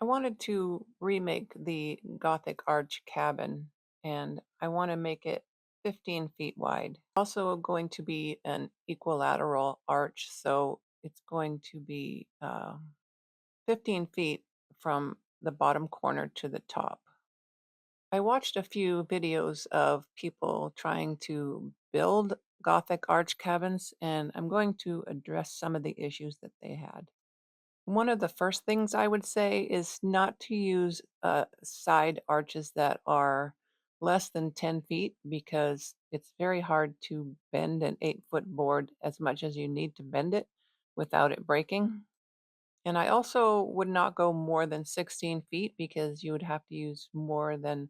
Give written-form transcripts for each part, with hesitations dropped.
I wanted to remake the Gothic arch cabin and I want to make it 15 feet wide. Also going to be an equilateral arch, so it's going to be 15 feet from the bottom corner to the top. I watched a few videos of people trying to build Gothic arch cabins, and I'm going to address some of the issues that they had. One of the first things I would say is not to use side arches that are less than 10 feet because it's very hard to bend an 8-foot board as much as you need to bend it without it breaking. And I also would not go more than 16 feet because you would have to use more than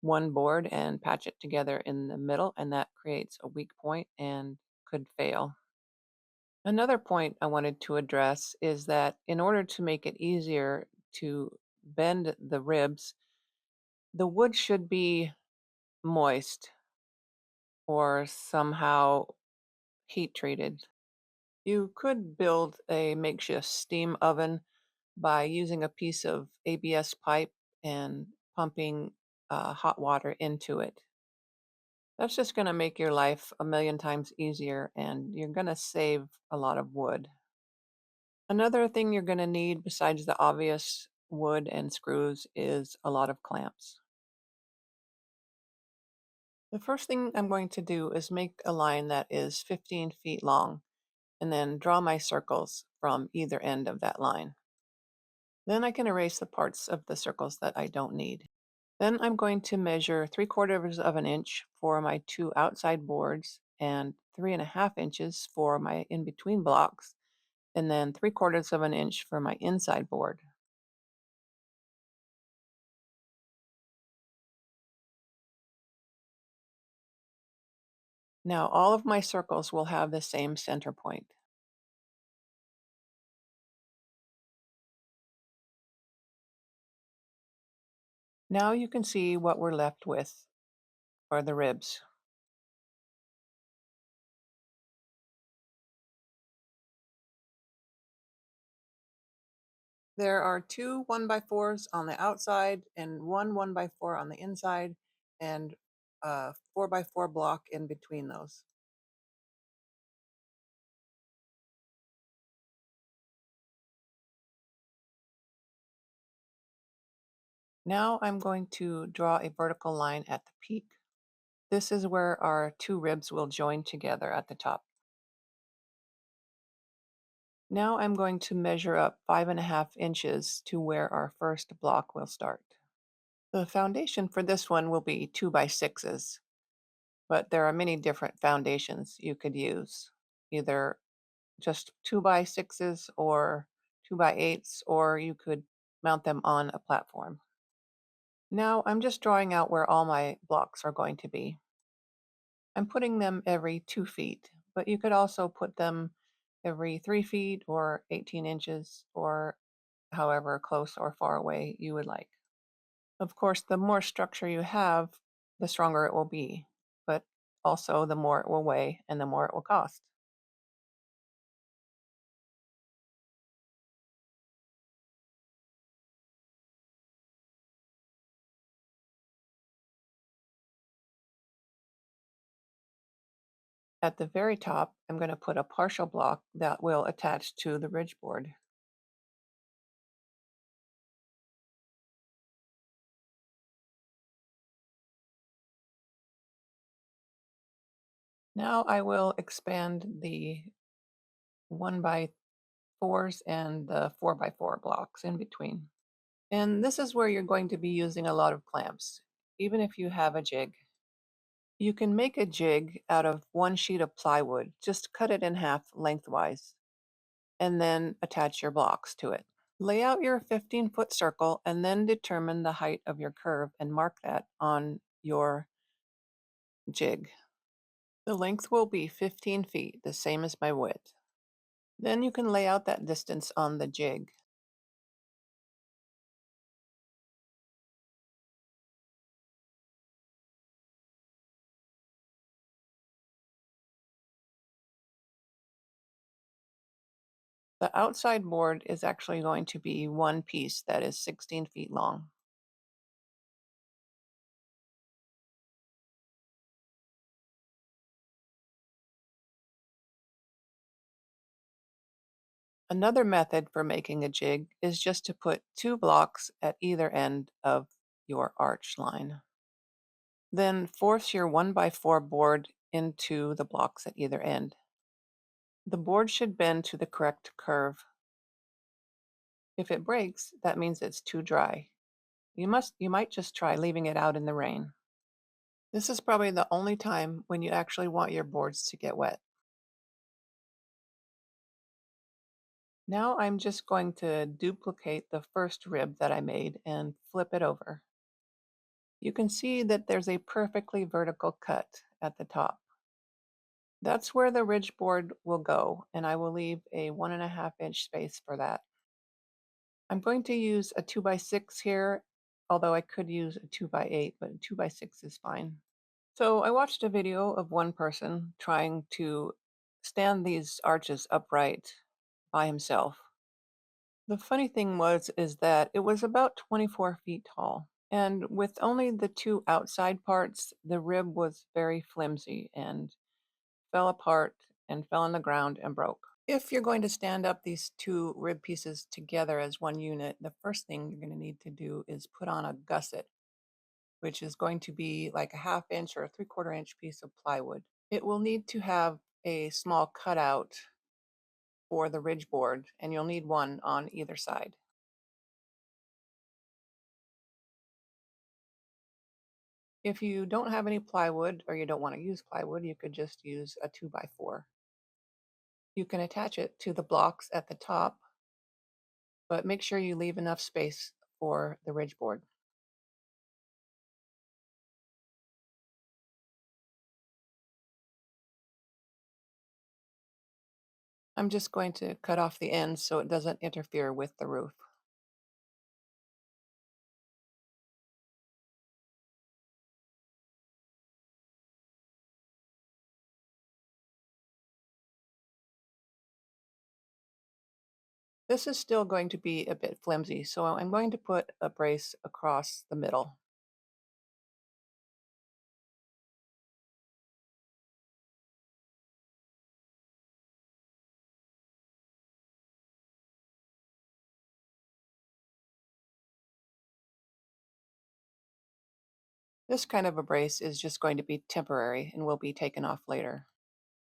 one board and patch it together in the middle, and that creates a weak point and could fail. Another point I wanted to address is that in order to make it easier to bend the ribs, the wood should be moist or somehow heat treated. You could build a makeshift steam oven by using a piece of ABS pipe and pumping hot into it. That's just going to make your life a million times easier and you're going to save a lot of wood. Another thing you're going to need besides the obvious wood and screws is a lot of clamps. The first thing I'm going to do is make a line that is 15 feet long and then draw my circles from either end of that line. Then I can erase the parts of the circles that I don't need. Then I'm going to measure 3/4 of an inch for my two outside boards and 3.5 inches for my in-between blocks, and then 3/4 of an inch for my inside board. Now all of my circles will have the same center point. Now you can see what we're left with are the ribs. There are two 1x4s on the outside and one 1x4 on the inside and a 4x4 block in between those. Now I'm going to draw a vertical line at the peak. This is where our two ribs will join together at the top. Now I'm going to measure up 5.5 inches to where our first block will start. The foundation for this one will be 2x6s, but there are many different foundations you could use, either just 2x6s or 2x8s, or you could mount them on a platform. Now I'm just drawing out where all my blocks are going to be. I'm putting them every 2 feet, but you could also put them every 3 feet or 18 inches or however close or far away you would like. Of course, the more structure you have, the stronger it will be, but also the more it will weigh and the more it will cost. At the very top, I'm going to put a partial block that will attach to the ridge board. Now I will expand the 1x4s and the 4x4 blocks in between. And this is where you're going to be using a lot of clamps, even if you have a jig. You can make a jig out of one sheet of plywood, just cut it in half lengthwise, and then attach your blocks to it. Lay out your 15-foot circle and then determine the height of your curve and mark that on your jig. The length will be 15 feet, the same as my width. Then you can lay out that distance on the jig. The outside board is actually going to be one piece that is 16 feet long. Another method for making a jig is just to put two blocks at either end of your arch line. Then force your 1x4 board into the blocks at either end. The board should bend to the correct curve. If it breaks, that means it's too dry. You might just try leaving it out in the rain. This is probably the only time when you actually want your boards to get wet. Now I'm just going to duplicate the first rib that I made and flip it over. You can see that there's a perfectly vertical cut at the top. That's where the ridge board will go, and I will leave a 1.5 inch space for that. I'm going to use a 2x6 here, although I could use a 2x8, but a 2x6 is fine. So I watched a video of one person trying to stand these arches upright by himself. The funny thing is that it was about 24 feet tall. And with only the two outside parts, the rib was very flimsy and fell apart and fell on the ground and broke. If you're going to stand up these two rib pieces together as one unit, the first thing you're going to need to do is put on a gusset, which is going to be like a 1/2 inch or a 3/4 inch piece of plywood. It will need to have a small cutout for the ridge board, and you'll need one on either side. If you don't have any plywood or you don't want to use plywood, you could just use a 2x4. You can attach it to the blocks at the top, but make sure you leave enough space for the ridge board. I'm just going to cut off the ends so it doesn't interfere with the roof. This is still going to be a bit flimsy, so I'm going to put a brace across the middle. This kind of a brace is just going to be temporary and will be taken off later.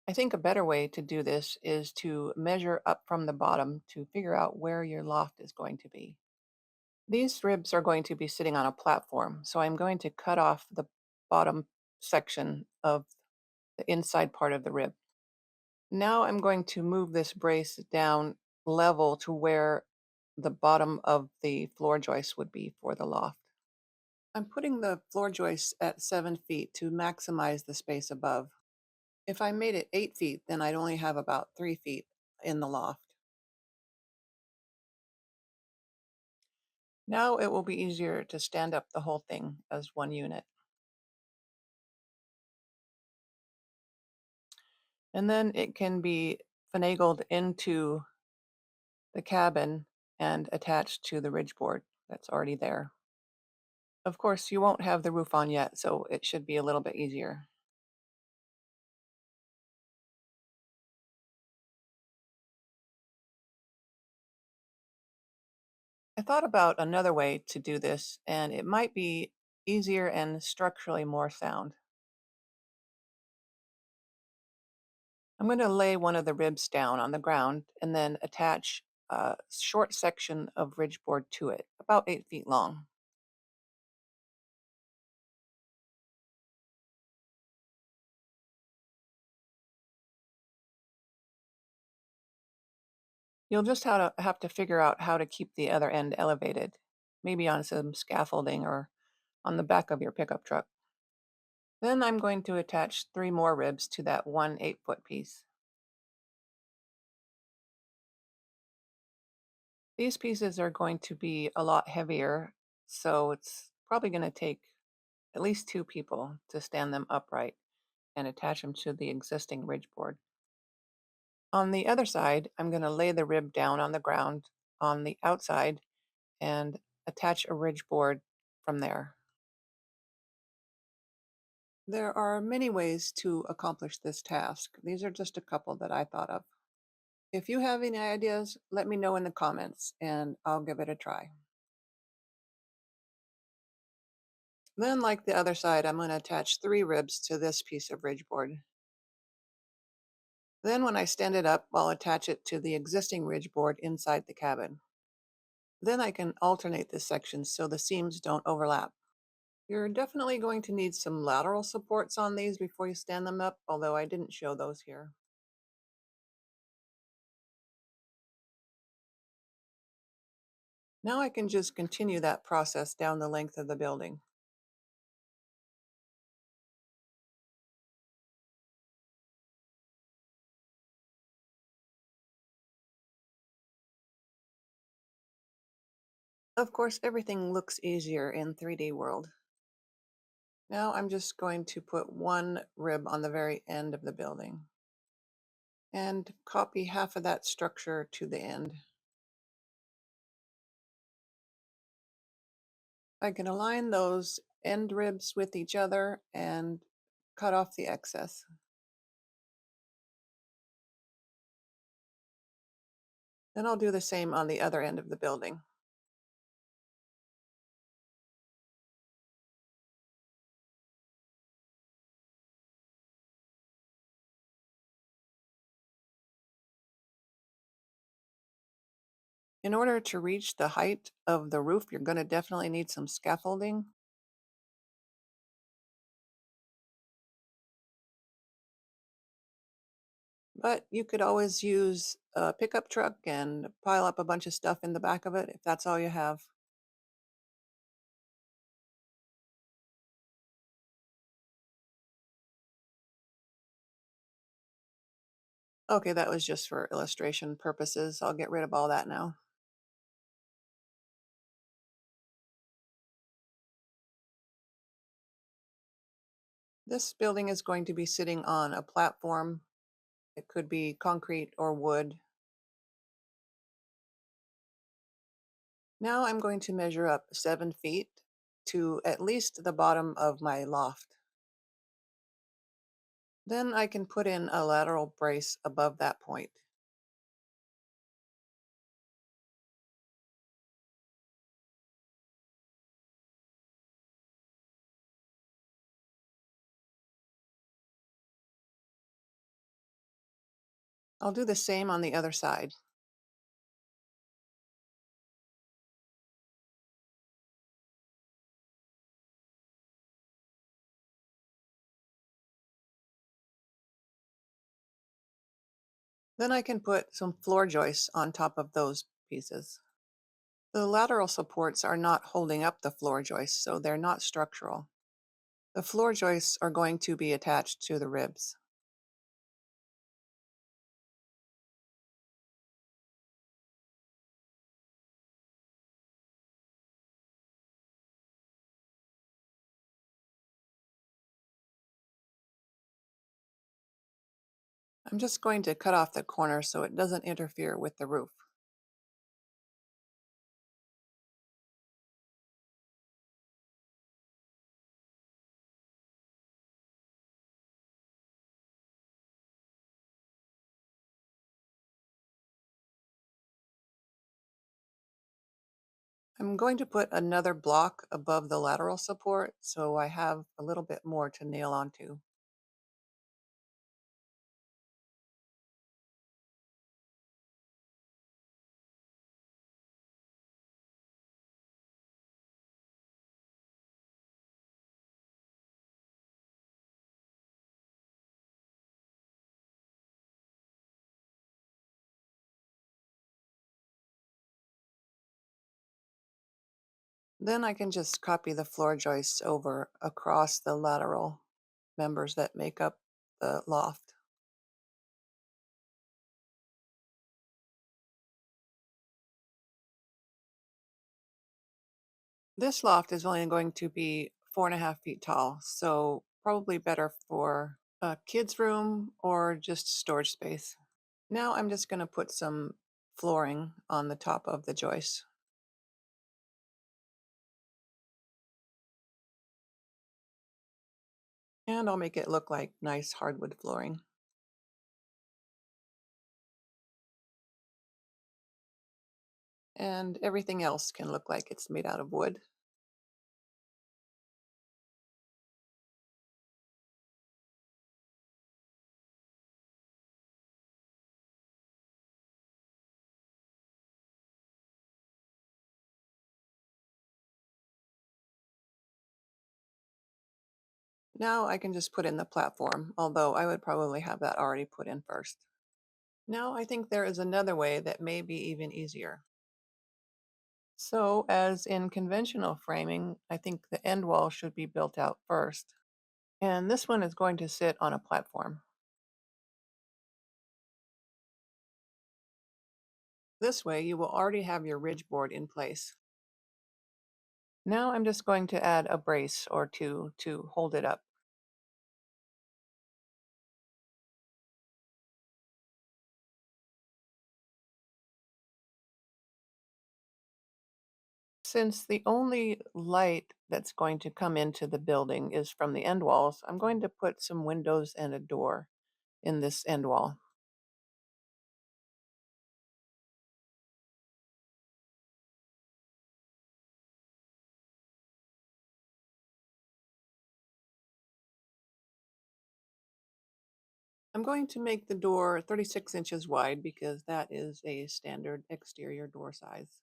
I think a better way to do this is to measure up from the bottom to figure out where your loft is going to be. These ribs are going to be sitting on a platform, so I'm going to cut off the bottom section of the inside part of the rib. Now I'm going to move this brace down level to where the bottom of the floor joist would be for the loft. I'm putting the floor joist at 7 feet to maximize the space above. If I made it 8 feet, then I'd only have about 3 feet in the loft. Now it will be easier to stand up the whole thing as one unit. And then it can be finagled into the cabin and attached to the ridge board that's already there. Of course, you won't have the roof on yet, so it should be a little bit easier. I thought about another way to do this, and it might be easier and structurally more sound. I'm going to lay one of the ribs down on the ground and then attach a short section of ridge board to it, about 8 feet long. You'll just have to figure out how to keep the other end elevated, maybe on some scaffolding or on the back of your pickup truck. Then I'm going to attach 3 more ribs to that one 8-foot piece. These pieces are going to be a lot heavier, so it's probably going to take at least 2 people to stand them upright and attach them to the existing ridge board. On the other side, I'm going to lay the rib down on the ground on the outside and attach a ridge board from there. There are many ways to accomplish this task. These are just a couple that I thought of. If you have any ideas, let me know in the comments and I'll give it a try. Then, like the other side, I'm going to attach 3 ribs to this piece of ridge board. Then when I stand it up, I'll attach it to the existing ridge board inside the cabin. Then I can alternate the sections so the seams don't overlap. You're definitely going to need some lateral supports on these before you stand them up, although I didn't show those here. Now I can just continue that process down the length of the building. Of course, everything looks easier in 3D world. Now I'm just going to put 1 rib on the very end of the building and copy half of that structure to the end. I can align those end ribs with each other and cut off the excess. Then I'll do the same on the other end of the building. In order to reach the height of the roof, you're going to definitely need some scaffolding. But you could always use a pickup truck and pile up a bunch of stuff in the back of it if that's all you have. Okay, that was just for illustration purposes. I'll get rid of all that now. This building is going to be sitting on a platform. It could be concrete or wood. Now I'm going to measure up 7 feet to at least the bottom of my loft. Then I can put in a lateral brace above that point. I'll do the same on the other side. Then I can put some floor joists on top of those pieces. The lateral supports are not holding up the floor joists, so they're not structural. The floor joists are going to be attached to the ribs. I'm just going to cut off the corner so it doesn't interfere with the roof. I'm going to put another block above the lateral support so I have a little bit more to nail onto. Then I can just copy the floor joists over across the lateral members that make up the loft. This loft is only going to be 4.5 feet tall, so probably better for a kid's room or just storage space. Now I'm just going to put some flooring on the top of the joist. And I'll make it look like nice hardwood flooring. And everything else can look like it's made out of wood. Now I can just put in the platform, although I would probably have that already put in first. Now I think there is another way that may be even easier. So, as in conventional framing, I think the end wall should be built out first. And this one is going to sit on a platform. This way, you will already have your ridge board in place. Now I'm just going to add a brace or two to hold it up. Since the only light that's going to come into the building is from the end walls, I'm going to put some windows and a door in this end wall. I'm going to make the door 36 inches wide because that is a standard exterior door size.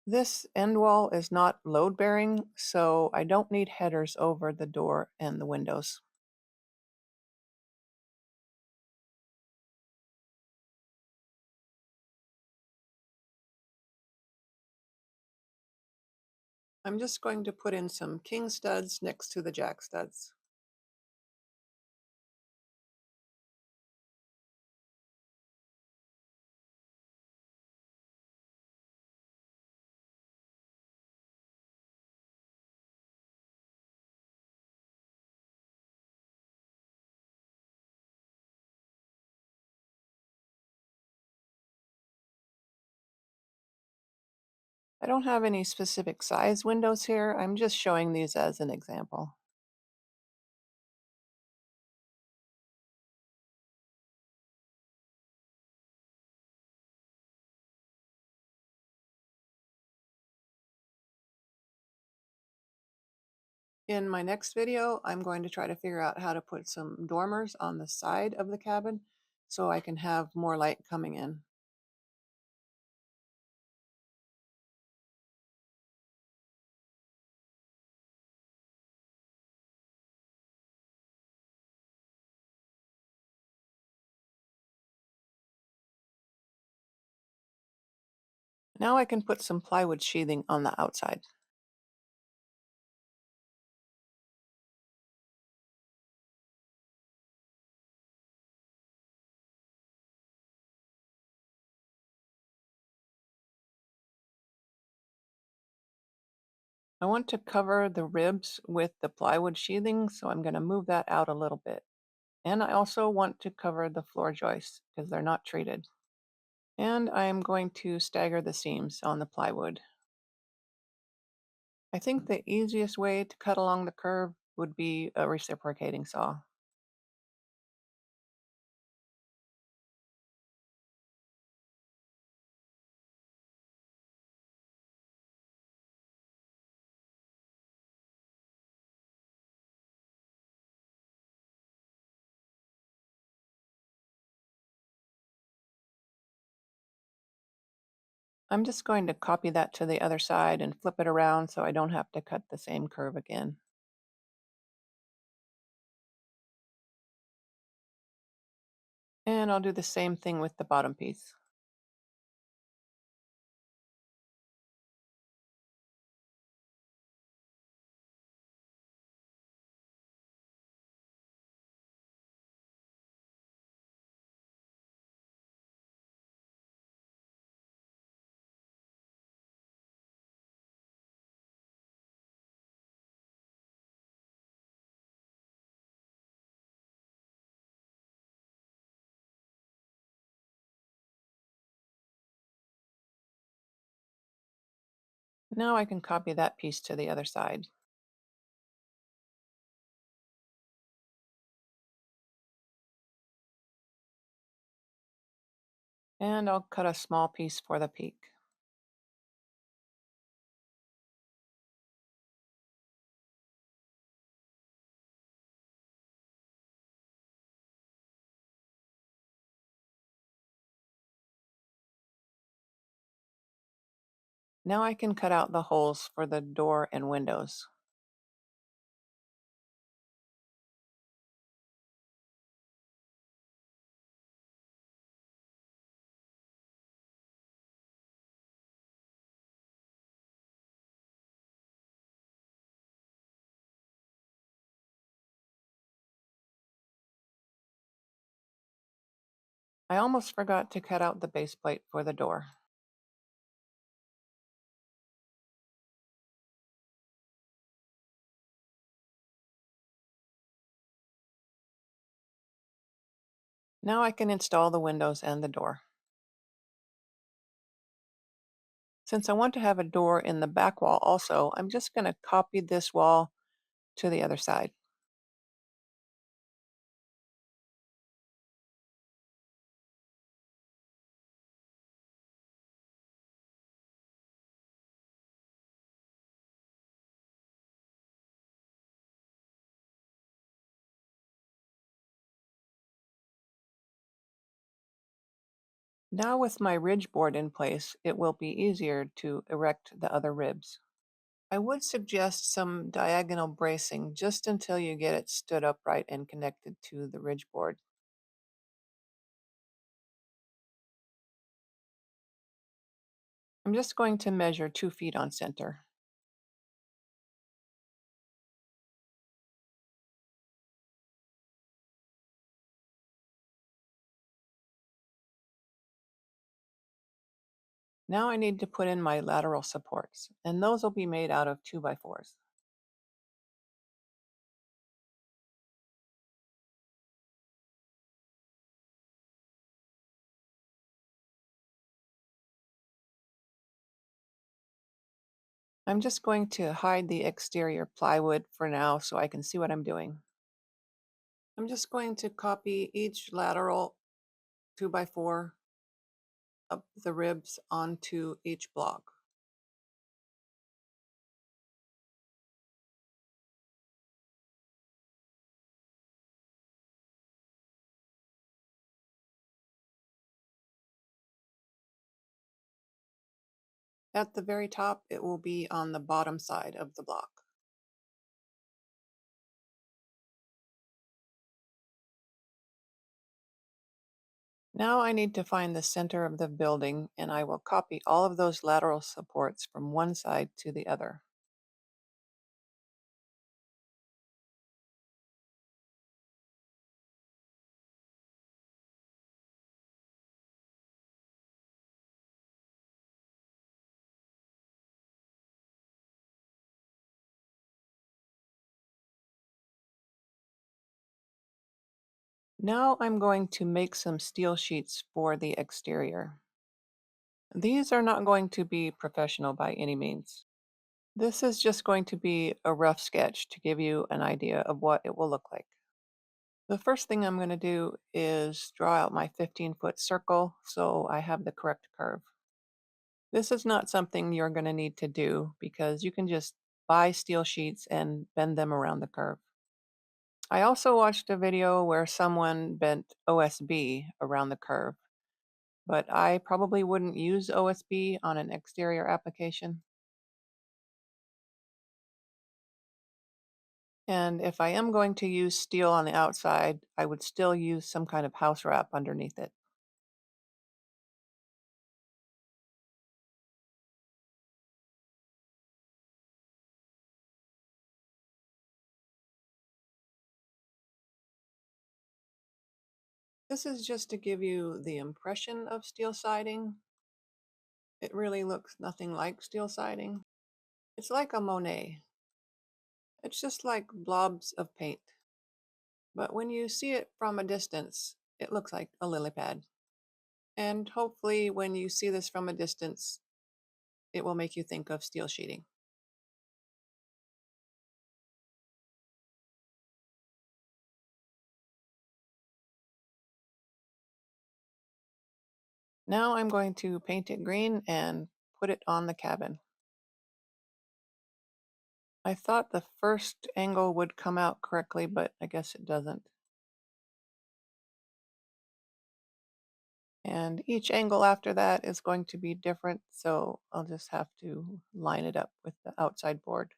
This end wall is not load bearing, so I don't need headers over the door and the windows. I'm just going to put in some king studs next to the jack studs. I don't have any specific size windows here. I'm just showing these as an example. In my next video, I'm going to try to figure out how to put some dormers on the side of the cabin so I can have more light coming in. Now I can put some plywood sheathing on the outside. I want to cover the ribs with the plywood sheathing, so I'm going to move that out a little bit. And I also want to cover the floor joists because they're not treated. And I'm going to stagger the seams on the plywood. I think the easiest way to cut along the curve would be a reciprocating saw. I'm just going to copy that to the other side and flip it around so I don't have to cut the same curve again. And I'll do the same thing with the bottom piece. Now I can copy that piece to the other side. And I'll cut a small piece for the peak. Now I can cut out the holes for the door and windows. I almost forgot to cut out the base plate for the door. Now I can install the windows and the door. Since I want to have a door in the back wall also, I'm just going to copy this wall to the other side. Now with my ridge board in place, it will be easier to erect the other ribs. I would suggest some diagonal bracing just until you get it stood upright and connected to the ridge board. I'm just going to measure 2 feet on center. Now I need to put in my lateral supports, and those will be made out of 2x4s. I'm just going to hide the exterior plywood for now so I can see what I'm doing. I'm just going to copy each lateral 2x4 up the ribs onto each block. At the very top, it will be on the bottom side of the block. Now I need to find the center of the building, and I will copy all of those lateral supports from one side to the other. Now I'm going to make some steel sheets for the exterior. These are not going to be professional by any means. This is just going to be a rough sketch to give you an idea of what it will look like. The first thing I'm going to do is draw out my 15-foot circle so I have the correct curve. This is not something you're going to need to do because you can just buy steel sheets and bend them around the curve. I also watched a video where someone bent OSB around the curve, but I probably wouldn't use OSB on an exterior application. And if I am going to use steel on the outside, I would still use some kind of house wrap underneath it. This is just to give you the impression of steel siding. It really looks nothing like steel siding. It's like a Monet. It's just like blobs of paint. But when you see it from a distance, it looks like a lily pad. And hopefully when you see this from a distance, it will make you think of steel sheeting. Now I'm going to paint it green and put it on the cabin. I thought the first angle would come out correctly, but I guess it doesn't. And each angle after that is going to be different, so I'll just have to line it up with the outside board.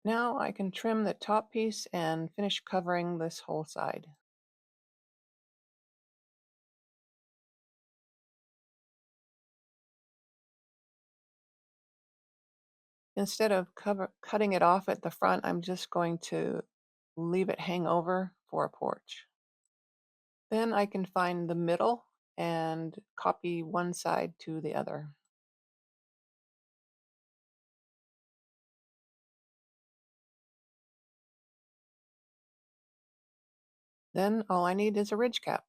Now I can trim the top piece and finish covering this whole side. Instead of cutting it off at the front, I'm just going to leave it hang over for a porch. Then I can find the middle and copy one side to the other. Then all I need is a ridge cap.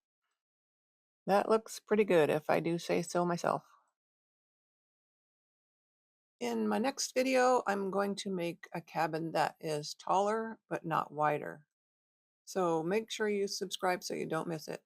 That looks pretty good if I do say so myself. In my next video, I'm going to make a cabin that is taller but not wider. So make sure you subscribe so you don't miss it.